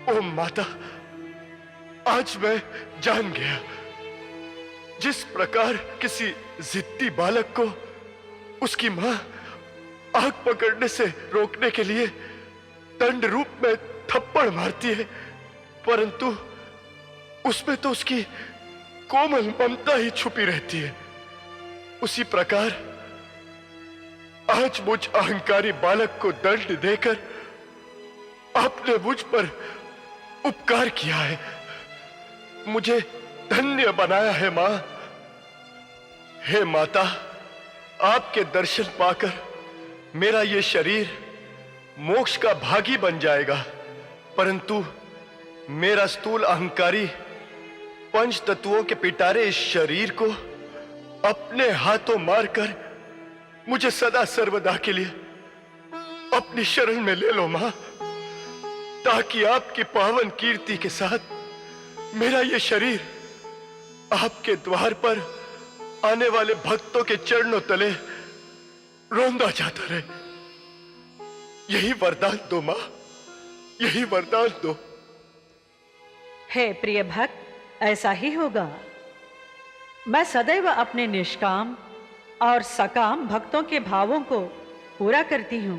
ओ माता, आज मैं जान गया, जिस प्रकार किसी जिद्दी बालक को उसकी मां आग पकड़ने से रोकने के लिए दंड रूप में थप्पड़ मारती है, परंतु उसमें तो उसकी कोमल ममता ही छुपी रहती है, उसी प्रकार आज मुझ अहंकारी बालक को दंड देकर आपने मुझ पर उपकार किया है, मुझे धन्य बनाया है मां। हे माता, आपके दर्शन पाकर मेरा ये शरीर मोक्ष का भागी बन जाएगा, परंतु मेरा स्थूल अहंकारी पंच तत्वों के पिटारे इस शरीर को अपने हाथों मारकर मुझे सदा सर्वदा के लिए अपनी शरण में ले लो मां, ताकि आपकी पावन कीर्ति के साथ मेरा यह शरीर आपके द्वार पर आने वाले भक्तों के चरणों तले रोंदा जाता रहे। यही वरदान दो मां, यही वरदान दो। हे प्रिय भक्त, ऐसा ही होगा। मैं सदैव अपने निष्काम और सकाम भक्तों के भावों को पूरा करती हूं।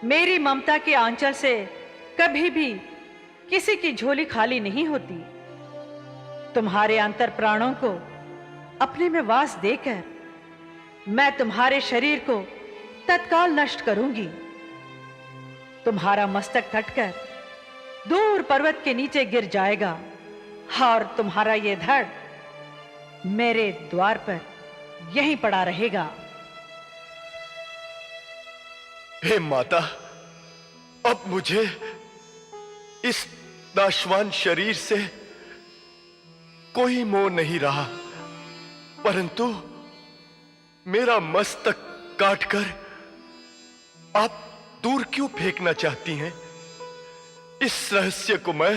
मेरी ममता के आंचल से कभी भी किसी की झोली खाली नहीं होती। तुम्हारे अंतर प्राणों को अपने में वास देकर मैं तुम्हारे शरीर को तत्काल नष्ट करूंगी। तुम्हारा मस्तक कटकर दूर पर्वत के नीचे गिर जाएगा और तुम्हारा यह धड़ मेरे द्वार पर यहीं पड़ा रहेगा। हे माता, अब मुझे इस नाशवान शरीर से कोई मोह नहीं रहा, परंतु मेरा मस्तक काटकर आप दूर क्यों फेंकना चाहती हैं? इस रहस्य को मैं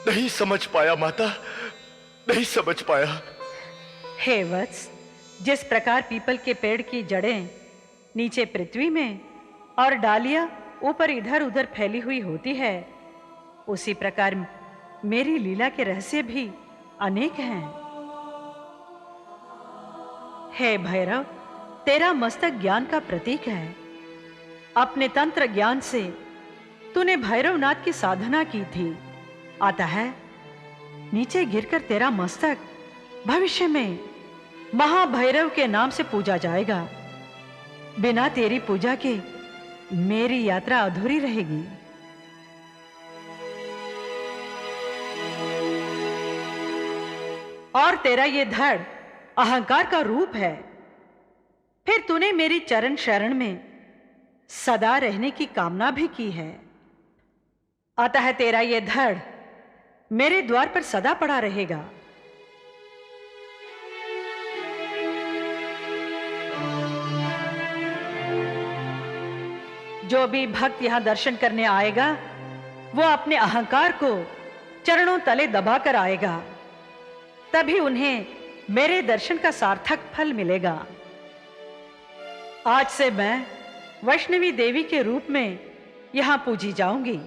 नहीं समझ पाया माता, नहीं समझ पाया। हे वत्स, जिस प्रकार पीपल के पेड़ की जड़ें नीचे पृथ्वी में और डालियां ऊपर इधर उधर फैली हुई होती है, उसी प्रकार मेरी लीला के रहस्य भी अनेक हैं। हे भैरव, तेरा मस्तक ज्ञान का प्रतीक है। अपने तंत्र ज्ञान से तूने भैरवनाथ की साधना की थी, अतः नीचे गिरकर तेरा मस्तक भविष्य में महाभैरव के नाम से पूजा जाएगा। बिना तेरी पूजा के मेरी यात्रा अधूरी रहेगी। और तेरा ये धड़ अहंकार का रूप है। फिर तूने मेरी चरण शरण में सदा रहने की कामना भी की है, अतः तेरा ये धड़ मेरे द्वार पर सदा पड़ा रहेगा। जो भी भक्त यहां दर्शन करने आएगा, वो अपने अहंकार को चरणों तले दबाकर आएगा, तभी उन्हें मेरे दर्शन का सार्थक फल मिलेगा। आज से मैं वैष्णवी देवी के रूप में यहां पूजी जाऊंगी।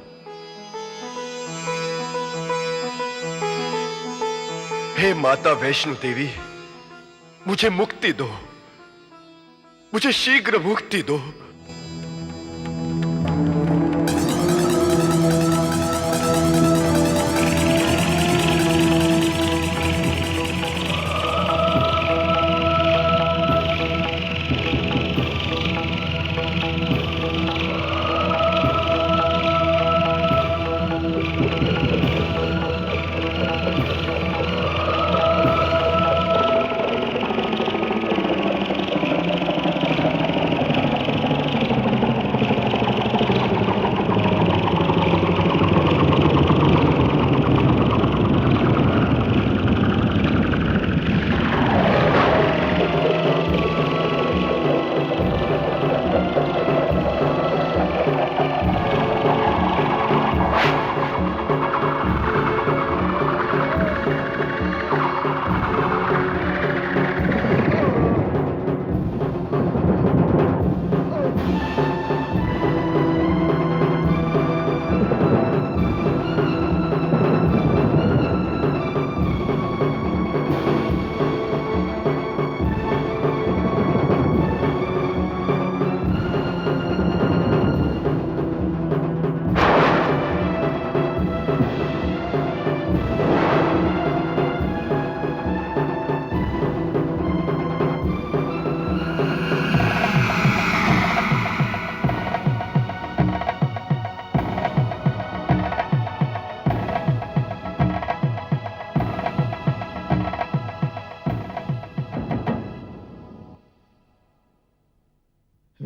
हे माता वैष्णो देवी, मुझे मुक्ति दो, मुझे शीघ्र मुक्ति दो।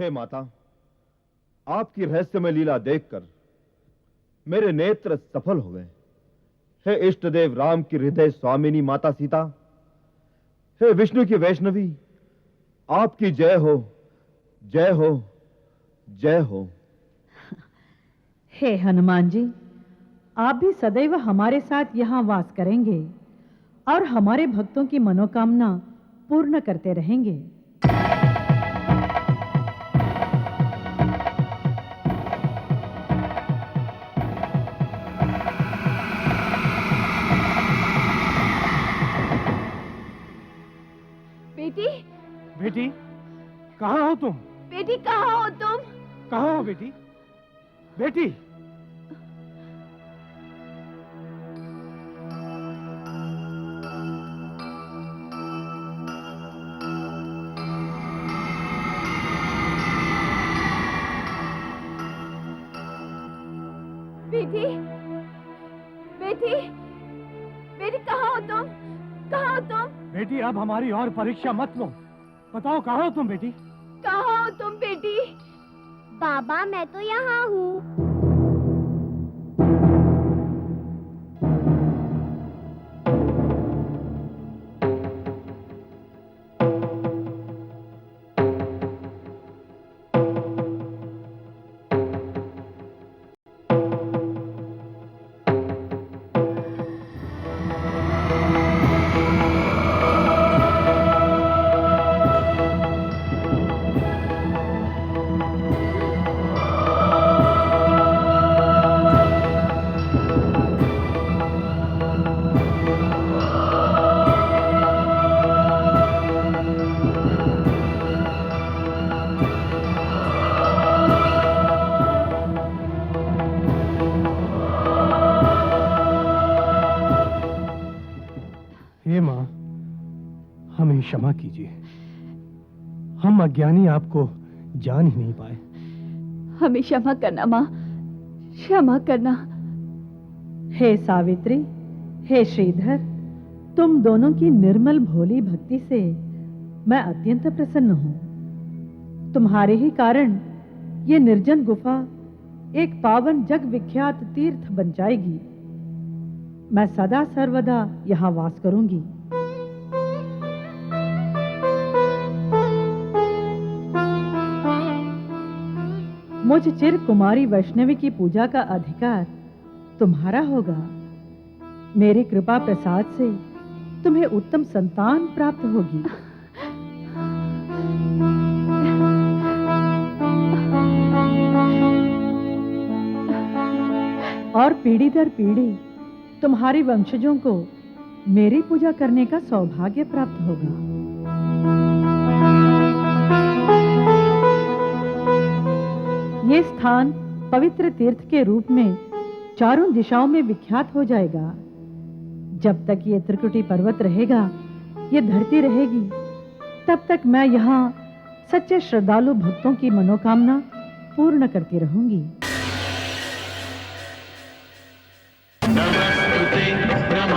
हे माता, आपकी रहस्यमय लीला देखकर मेरे नेत्र सफल हो गए। हे इष्ट देव राम की हृदय स्वामिनी माता सीता, हे विष्णु की वैष्णवी, आपकी जय हो, जय हो, जय हो। हे हनुमान जी, आप भी सदैव हमारे साथ यहाँ वास करेंगे और हमारे भक्तों की मनोकामना पूर्ण करते रहेंगे। बेटी, बेटी, कहाँ हो तुम? बेटी कहाँ हो तुम? कहाँ हो बेटी? बेटी, बेटी, बेटी, बेटी कहाँ हो तुम? कहाँ हो तुम? बेटी अब हमारी और परीक्षा मत लो। बताओ कहाँ हो तुम बेटी? कहाँ हो तुम बेटी? बाबा मैं तो यहाँ हूँ। हे माँ, हमें क्षमा कीजिए। हम अज्ञानी आपको जान ही नहीं पाए। हमें क्षमा करना माँ, क्षमा करना। हे सावित्री, हे श्रीधर, तुम दोनों की निर्मल भोली भक्ति से मैं अत्यंत प्रसन्न हूं। तुम्हारे ही कारण ये निर्जन गुफा एक पावन जग विख्यात तीर्थ बन जाएगी। मैं सदा सर्वदा यहाँ वास करूंगी। मुझ चिर कुमारी वैष्णवी की पूजा का अधिकार तुम्हारा होगा। मेरी कृपा प्रसाद से तुम्हें उत्तम संतान प्राप्त होगी। और पीढ़ी दर पीढ़ी तुम्हारे वंशजों को मेरी पूजा करने का सौभाग्य प्राप्त होगा। ये स्थान पवित्र तीर्थ के रूप में चारों दिशाओं में विख्यात हो जाएगा। जब तक ये त्रिकुटी पर्वत रहेगा, ये धरती रहेगी, तब तक मैं यहाँ सच्चे श्रद्धालु भक्तों की मनोकामना पूर्ण करती रहूंगी। नमस्ते ब्रह्म